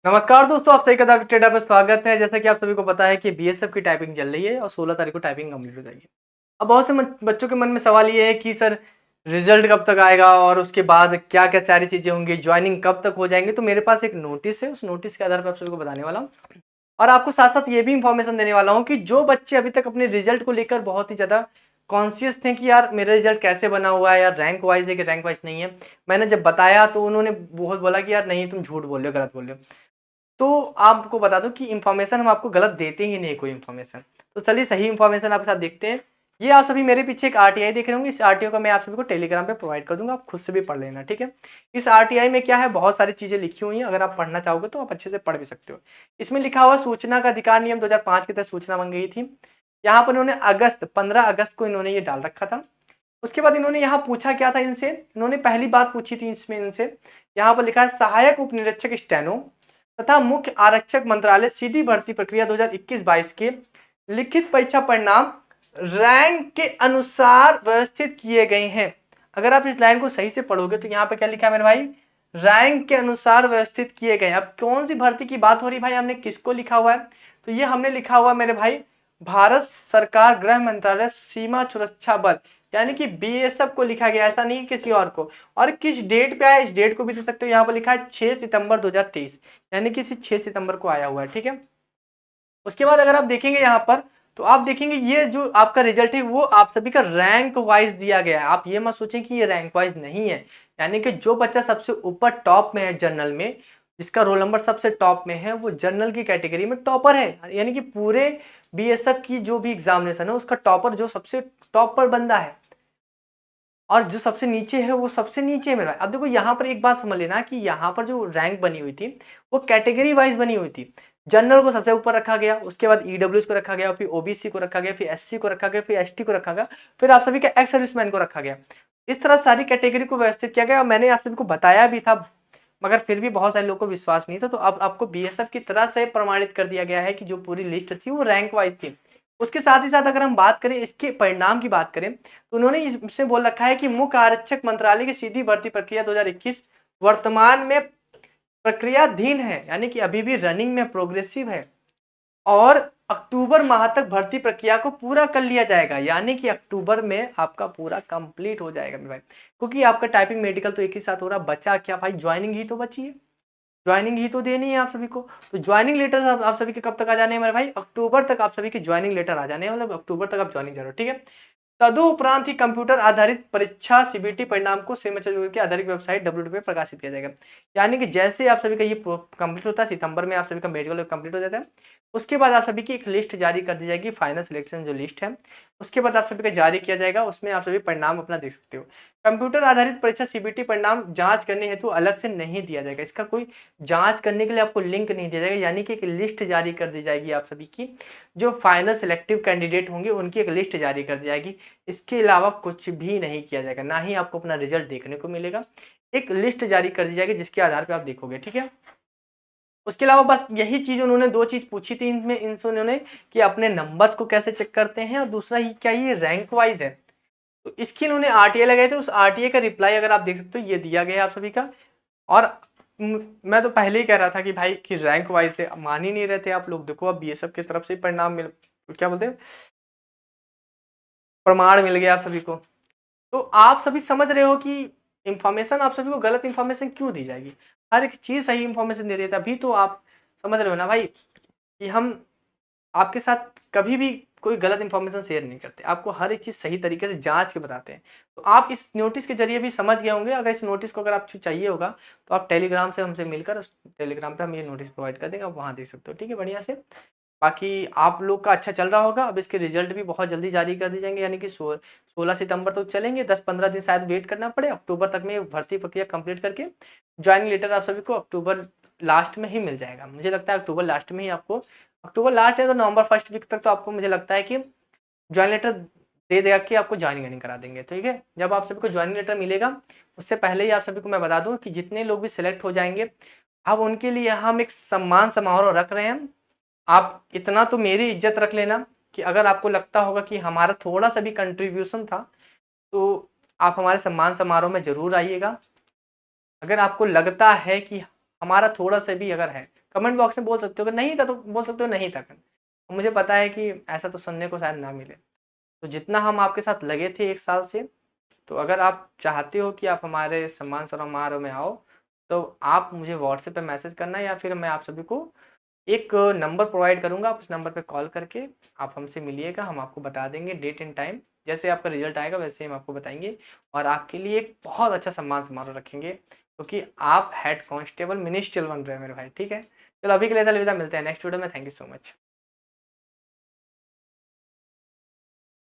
नमस्कार दोस्तों, आप सही कदम ट्रेडर में स्वागत है। जैसा कि आप सभी को पता है कि बीएसएफ की टाइपिंग चल रही है और 16 तारीख को टाइपिंग कंप्लीट हो जाएगी। अब बहुत से बच्चों के मन में सवाल ये है कि सर रिजल्ट कब तक आएगा और उसके बाद क्या क्या सारी चीज़ें होंगी, ज्वाइनिंग कब तक हो जाएंगे। तो मेरे पास एक नोटिस है, उस नोटिस के आधार पर आप सभी को बताने वाला हूँ और आपको साथ साथ ये भी इंफॉर्मेशन देने वाला हूँ कि जो बच्चे अभी तक अपने रिजल्ट को लेकर बहुत ही ज़्यादा कॉन्शियस थे कि यार मेरा रिजल्ट कैसे बना हुआ है, यार रैंक वाइज है कि रैंक वाइज नहीं है। मैंने जब बताया तो उन्होंने बहुत बोला कि यार नहीं, तुम झूठ बोल रहे हो, गलत बोल रहे हो। तो आपको बता दूं कि इन्फॉर्मेशन हम आपको गलत देते ही नहीं, कोई इन्फॉर्मेशन। तो चलिए सही इन्फॉर्मेशन आपके साथ देखते हैं। ये आप सभी मेरे पीछे एक आरटीआई देख रहे होंगे, इस आरटीआई को मैं आप सभी को टेलीग्राम पे प्रोवाइड कर दूंगा, आप खुद से भी पढ़ लेना, ठीक है। इस आरटीआई में क्या है, बहुत सारी चीजें लिखी हुई हैं, अगर आप पढ़ना चाहोगे तो आप अच्छे से पढ़ भी सकते हो। इसमें लिखा हुआ सूचना का अधिकार नियम 2005 की तहत सूचना मांगी गई थी। यहाँ पर इन्होंने 15 अगस्त को इन्होंने ये डाल रखा था। उसके बाद इन्होंने यहाँ पूछा क्या था इनसे, इन्होंने पहली बात पूछी थी इसमें इनसे, यहाँ पर लिखा है सहायक उप निरीक्षक स्टेनो तथा मुख्य आरक्षक मंत्रालय सीधी भर्ती प्रक्रिया 2021-22 के लिखित परीक्षा परिणाम रैंक के अनुसार व्यवस्थित किए गए हैं। अगर आप इस लाइन को सही से पढ़ोगे तो यहाँ पे क्या लिखा है मेरे भाई, रैंक के अनुसार व्यवस्थित किए गए। अब कौन सी भर्ती की बात हो रही भाई, हमने किसको लिखा हुआ है, तो ये हमने लिखा हुआ मेरे भाई भारत सरकार गृह मंत्रालय सीमा सुरक्षा बल, यानी कि बीएसएफ को लिखा गया, ऐसा नहीं किसी और को। और किस डेट पे आया, इस डेट को भी दे सकते हो, यहाँ पर लिखा है 6 सितंबर 2023, यानी कि 6 सितंबर को आया हुआ है, ठीक है। उसके बाद अगर आप देखेंगे यहाँ पर तो आप देखेंगे ये जो आपका रिजल्ट है वो आप सभी का रैंक वाइज दिया गया है। आप ये मत सोचें कि ये रैंक वाइज नहीं है, यानी कि जो बच्चा सबसे ऊपर टॉप में है जनरल में, जिसका रोल नंबर सबसे टॉप में है, वो जनरल की कैटेगरी में टॉपर है, यानी कि पूरे बीएसएफ की जो भी एग्जामिनेशन है उसका टॉपर, जो सबसे टॉप पर बंदा है। और जो सबसे नीचे है वो सबसे नीचे है मेरा। अब देखो यहाँ पर एक बात समझ लेना कि यहाँ पर जो रैंक बनी हुई थी वो कैटेगरी वाइज बनी हुई थी। जनरल को सबसे ऊपर रखा गया, उसके बाद ईडब्ल्यूएस को रखा गया, फिर ओबीसी को रखा गया, फिर एससी को रखा गया, फिर एसटी को रखा गया, फिर आप सभी के एक्स सर्विसमैन को रखा गया। इस तरह सारी कैटेगरी को व्यवस्थित किया गया और मैंने आप सभी को बताया भी था, मगर फिर भी बहुत सारे लोगों को विश्वास नहीं था। तो अब आपको बीएसएफ की तरह से प्रमाणित कर दिया गया है कि जो पूरी लिस्ट थी वो रैंक वाइज थी। उसके साथ ही साथ अगर हम बात करें इसके परिणाम की बात करें तो उन्होंने इसमें बोल रखा है कि मुख्य आरक्षक मंत्रालय की सीधी भर्ती प्रक्रिया 2021 वर्तमान में प्रक्रियाधीन है, यानी कि अभी भी रनिंग में प्रोग्रेसिव है और अक्टूबर माह तक भर्ती प्रक्रिया को पूरा कर लिया जाएगा, यानी कि अक्टूबर में आपका पूरा कंप्लीट हो जाएगा मेरे भाई। क्योंकि आपका टाइपिंग मेडिकल तो एक ही साथ हो रहा, बचा क्या भाई, ज्वाइनिंग ही तो बची है, ज्वाइनिंग ही तो देनी है आप सभी को। तो ज्वाइनिंग लेटर आप सभी के कब तक आ जाने हैं मेरे भाई, अक्टूबर तक आप सभी के ज्वाइनिंग लेटर आ जाने हैं, मतलब अक्टूबर तक आप ज्वाइनिंग करो, ठीक है। तदुपरांत ही कंप्यूटर आधारित परीक्षा सीबीटी परिणाम को सेमेस्टर की आधारित वेबसाइट डब्ल्यू पे प्रकाशित किया जाएगा। यानी कि जैसे आप सभी का ये कंप्लीट होता है, सितंबर में आप सभी का मेडिकल कंप्लीट हो जाता है, उसके बाद आप सभी की एक लिस्ट जारी कर दी जाएगी, फाइनल सिलेक्शन जो लिस्ट है उसके बाद आप सभी का जारी किया जाएगा, उसमें आप सभी परिणाम अपना देख सकते हो। कंप्यूटर आधारित परीक्षा सीबीटी परिणाम जांच करने हेतु अलग से नहीं दिया जाएगा, इसका कोई जांच करने के लिए आपको लिंक नहीं दिया जाएगा, यानी कि एक लिस्ट जारी कर दी जाएगी आप सभी की, जो फाइनल सिलेक्टिव कैंडिडेट होंगे उनकी एक लिस्ट जारी कर दी जाएगी। इसके अलावा कुछ भी नहीं किया जाएगा, ना ही आपको अपना रिजल्ट देखने को मिलेगा, एक लिस्ट जारी कर दी जाएगी जिसके आधार पर आप देखोगे, ठीक है। उसके अलावा बस यही चीज उन्होंने दो चीज पूछी थी इनमें इनसे उन्होंने कि अपने नंबर्स को कैसे चेक करते हैं और दूसरा ही क्या ये रैंक वाइज है। तो इसकी इन्होंने आरटीए लगाए थे, उस आरटीए का रिप्लाई अगर आप देख सकते हो ये दिया गया है आप सभी का। और मैं तो पहले ही कह रहा था कि भाई कि रैंक वाइज से मान ही नहीं रहे थे आप लोग। देखो अब बीएसएफ की तरफ से परिणाम मिल, क्या बोलते हैं, प्रमाण मिल गया आप सभी को। तो आप सभी समझ रहे हो कि इंफॉर्मेशन आप सभी को गलत इंफॉर्मेशन क्यों दी जाएगी, हर एक चीज सही इंफॉर्मेशन दे देता, अभी तो आप समझ रहे हो ना भाई कि हम आपके साथ कभी भी कोई गलत इंफॉर्मेशन शेयर नहीं करते, आपको हर एक चीज सही तरीके से जांच के बताते हैं। तो आप इस नोटिस के जरिए भी समझ गए होंगे। अगर इस नोटिस को अगर आपको चाहिए होगा तो आप टेलीग्राम से हमसे मिलकर उस टेलीग्राम पे हम ये नोटिस प्रोवाइड कर देंगे, आप वहाँ देख सकते हो, ठीक है, बढ़िया से। बाकी आप लोग का अच्छा चल रहा होगा। अब इसके रिजल्ट भी बहुत जल्दी जारी कर दिए जाएंगे, यानी कि 16 सितंबर तक चलेंगे, 10-15 दिन शायद वेट करना पड़े, अक्टूबर तक में भर्ती प्रक्रिया कंप्लीट करके ज्वाइनिंग लेटर आप सभी को अक्टूबर लास्ट में ही मिल जाएगा। मुझे लगता है अक्टूबर लास्ट में ही आपको, अक्टूबर लास्ट है तो नवंबर फर्स्ट वीक तक तो आपको मुझे लगता है कि ज्वाइन लेटर दे देगा कि आपको ज्वाइनिंग करा देंगे, ठीक है। जब आप सभी को ज्वाइनिंग लेटर मिलेगा उससे पहले ही आप सभी को मैं बता दूं कि जितने लोग भी सिलेक्ट हो जाएंगे अब उनके लिए हम एक सम्मान समारोह रख रहे हैं। आप इतना तो मेरी इज्जत रख लेना कि अगर आपको लगता होगा कि हमारा थोड़ा सा भी कंट्रीब्यूशन था तो आप हमारे सम्मान समारोह में जरूर आइएगा। अगर आपको लगता है कि हमारा थोड़ा सा भी अगर है कमेंट बॉक्स में बोल सकते हो, अगर नहीं था तो बोल सकते हो नहीं था। मुझे पता है कि ऐसा तो सुनने को शायद ना मिले। तो जितना हम आपके साथ लगे थे 1 साल से, तो अगर आप चाहते हो कि आप हमारे सम्मान समारोह में आओ, तो आप मुझे व्हाट्सएप पे मैसेज करना, या फिर मैं आप सभी को एक नंबर प्रोवाइड करूँगा, आप उस नंबर पे कॉल करके आप हमसे मिलिएगा, हम आपको बता देंगे डेट एंड टाइम। जैसे आपका रिजल्ट आएगा वैसे ही हम आपको बताएंगे, और आपके लिए एक बहुत अच्छा सम्मान समारोह रखेंगे, क्योंकि आप हेड कांस्टेबल मिनिस्टर बन रहे हैं मेरे भाई, ठीक है। चलो अभी के लिए तो अलविदा, मिलते हैं नेक्स्ट वीडियो में। Thank you so much.